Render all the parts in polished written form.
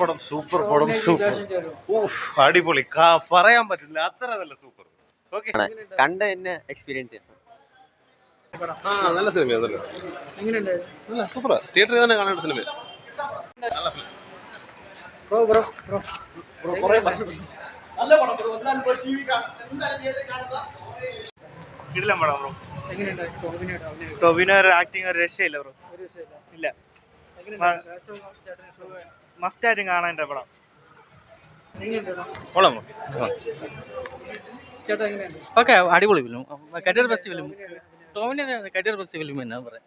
പടം സൂപ്പർ പടം സൂപ്പർ. അടിപൊളി, പറയാൻ പറ്റില്ല, അത്ര നല്ല സൂപ്പർ. ഓക്കെ, കണ്ട എന്നെ എക്സ്പീരിയൻസ് ചെയ്യാം. നല്ല സിനിമയാണ്, നല്ല സൂപ്പറാ. തിയേറ്ററിൽ തന്നെ കാണേണ്ട സിനിമ. കിടിലം പടം ബ്രോ. ടോവിനോയുടെ ആക്ടിങ് ഒരു രക്ഷയില്ല ബ്രോ, ഇല്ല. മസ്റ്റായിട്ടും കാണാൻ പടം. ഓക്കെ, അടിപൊളി ഫിലിം, കരിയർ ബെസ്റ്റ് ഫിലിം. ടോവിന്റെ കരിയർ ബെസ്റ്റ് ഫിലിം എന്നാ പറയാം.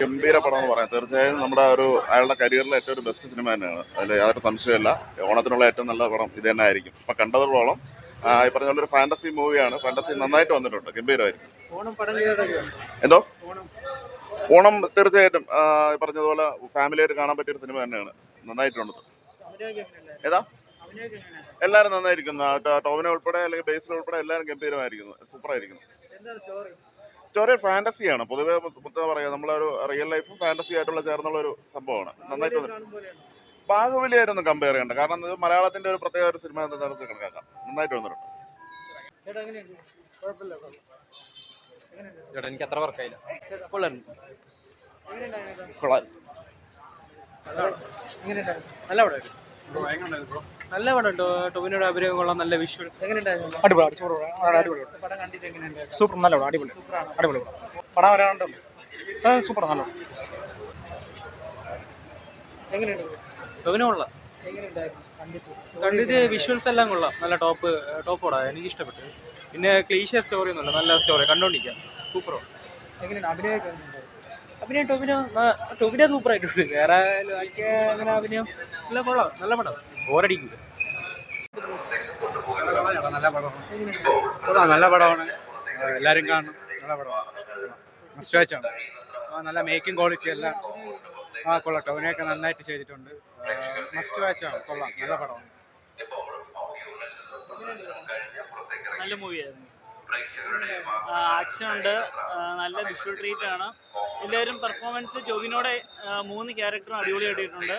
ഗംഭീര പടം എന്ന് പറയാം. തീർച്ചയായും നമ്മുടെ അയാളുടെ കരിയറിലെ ഏറ്റവും ഒരു ബെസ്റ്റ് സിനിമ തന്നെയാണ്, അതിൽ യാതൊരു സംശയമില്ല. ഓണത്തിനുള്ള ഏറ്റവും നല്ല പടം ഇത് തന്നെ ആയിരിക്കും. ഇപ്പം കണ്ടതോളം ഈ പറഞ്ഞ പോലെ ഒരു ഫാന്റസി മൂവിയാണ്. ഫാന്റസി നന്നായിട്ട് വന്നിട്ടുണ്ട്, ഗംഭീരമായിരിക്കും. എന്തോ ഓണം തീർച്ചയായിട്ടും ഈ പറഞ്ഞതുപോലെ ഫാമിലിയായിട്ട് കാണാൻ പറ്റിയൊരു സിനിമ തന്നെയാണ്, നന്നായിട്ടുണ്ട്. ഏതാ എല്ലാവരും നന്നായിരിക്കുന്നു, ടോവിനെ ഉൾപ്പെടെ അല്ലെങ്കിൽ ബേസിൽ ഉൾപ്പെടെ എല്ലാവരും ഗംഭീരമായിരിക്കുന്നു, സൂപ്പറായിരിക്കുന്നു. സ്റ്റോറി ഫാന്റസിയാണ് പൊതുവെ, എന്താ പറയുക, നമ്മളൊരു റിയൽ ലൈഫും ഫാന്റസി ആയിട്ടുള്ള ചേർന്നുള്ള ഒരു സംഭവമാണ്. നന്നായിട്ട് ബാഹുബലിയായിട്ടൊന്നും കമ്പയർ ചെയ്യണ്ട, കാരണം ഇത് മലയാളത്തിന്റെ ഒരു പ്രത്യേക ഒരു സിനിമ എന്ന് നമുക്ക് കണക്കാക്കാം. നന്നായിട്ട് വന്നിട്ടുണ്ട്. എനിക്ക് അത്ര വർക്കായില്ല. നല്ല പടം, ടോവിനോയുടെ അഭിനയം കൊള്ളാം, നല്ല വിഷ്വൽ. അടിപൊളി, സൂപ്പർ, നല്ല പടം, അടിപൊളി, അടിപൊളി പടം വരാനുണ്ട്. സൂപ്പർ, നല്ല ടോവിനോ കൊള്ളാം. കണ്ടിട്ട് വിഷ്വൽസ് എല്ലാം കൊള്ളാം, നല്ല ടോപ്പ് പടം, എനിക്ക് ഇഷ്ടപ്പെട്ടു. പിന്നെ ക്ലീശ സ്റ്റോറി ഒന്നുമില്ല, നല്ല സ്റ്റോറി, കണ്ടോണ്ടിരിക്കാം, സൂപ്പർ. അഭിനയം ടോവിനോ സൂപ്പർ ആയിട്ടുണ്ട്. വേറെ അങ്ങനെ അഭിനയം നല്ല കൊള്ളാം, നല്ല പടം, ബോറടിക്കില്ല. നല്ല പടമാണ്, എല്ലാവരും കാണണം. നല്ല പടമാണ്, മസ്റ്റ് വാച്ചാണ്. നല്ല മേക്കിംഗ് ക്വാളിറ്റി എല്ലാം കൊള്ളാം. ടോവിനൊക്കെ നന്നായിട്ട് ചെയ്തിട്ടുണ്ട്, മസ്റ്റ് വാച്ചാണ്, കൊള്ളാം, നല്ല പടമാണ്. നല്ല മൂവിയായിരുന്നു, ആക്ഷൻ ഉണ്ട്, നല്ല വിഷ്വൽ ട്രീറ്റ് ആണ്. എല്ലാവരും പെർഫോമൻസ്, ടോവിനോടെ 3 ക്യാരക്ടറും അടിപൊളിയായിട്ടുണ്ട്.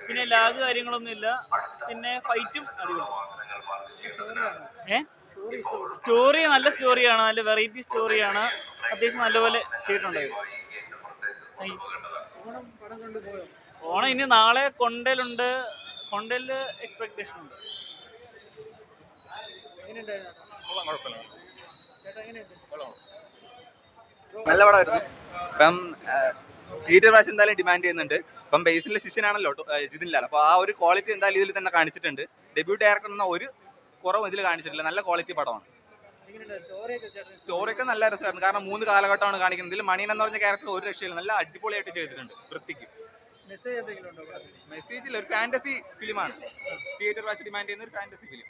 പിന്നെ ലാഗ് കാര്യങ്ങളൊന്നുമില്ല, പിന്നെ ഫൈറ്റും അടിപൊളി. സ്റ്റോറി നല്ല സ്റ്റോറിയാണ്, നല്ല വെറൈറ്റി സ്റ്റോറിയാണ്, അത്യാവശ്യം നല്ലപോലെ ചെയ്തിട്ടുണ്ട്. ഓണം ഇനി നാളെ കൊണ്ടലുണ്ട്, കൊണ്ടല് എക്സ്പെക്ടേഷൻ ഉണ്ട്. നല്ല പടമായിരുന്നു. ഇപ്പം തിയേറ്റർ പ്രാവശ്യം എന്തായാലും ഡിമാൻഡ് ചെയ്യുന്നുണ്ട്. ഇപ്പം ബേസിലെ ശിഷ്യനാണല്ലോ ജിതിൻലാൽ, അപ്പോൾ ആ ഒരു ക്വാളിറ്റി എന്തായാലും ഇതിൽ തന്നെ കാണിച്ചിട്ടുണ്ട്. ഡെബ്യൂട്ട് ഡയറക്ടർ എന്ന ഒരു കുറവും ഇതിൽ കാണിച്ചിട്ടില്ല, നല്ല ക്വാളിറ്റി പടമാണ്. സ്റ്റോറിയൊക്കെ നല്ല രസമായിരുന്നു, കാരണം 3 കാലഘട്ടമാണ് കാണിക്കുന്നത്. ഇതിൽ മണിയൻ എന്ന് പറഞ്ഞ ക്യാരക്ടർ ഒരു രക്ഷയില്ല, നല്ല അടിപൊളിയായിട്ട് ചെയ്തിട്ടുണ്ട്, വൃത്തിക്ക്. മെസ്സേജിൽ ഒരു ഫാന്റസി ഫിലിമാണ്, തിയേറ്റർ വാച്ച് ഡിമാൻഡ് ചെയ്യുന്ന ഒരു ഫാന്റസി ഫിലിം.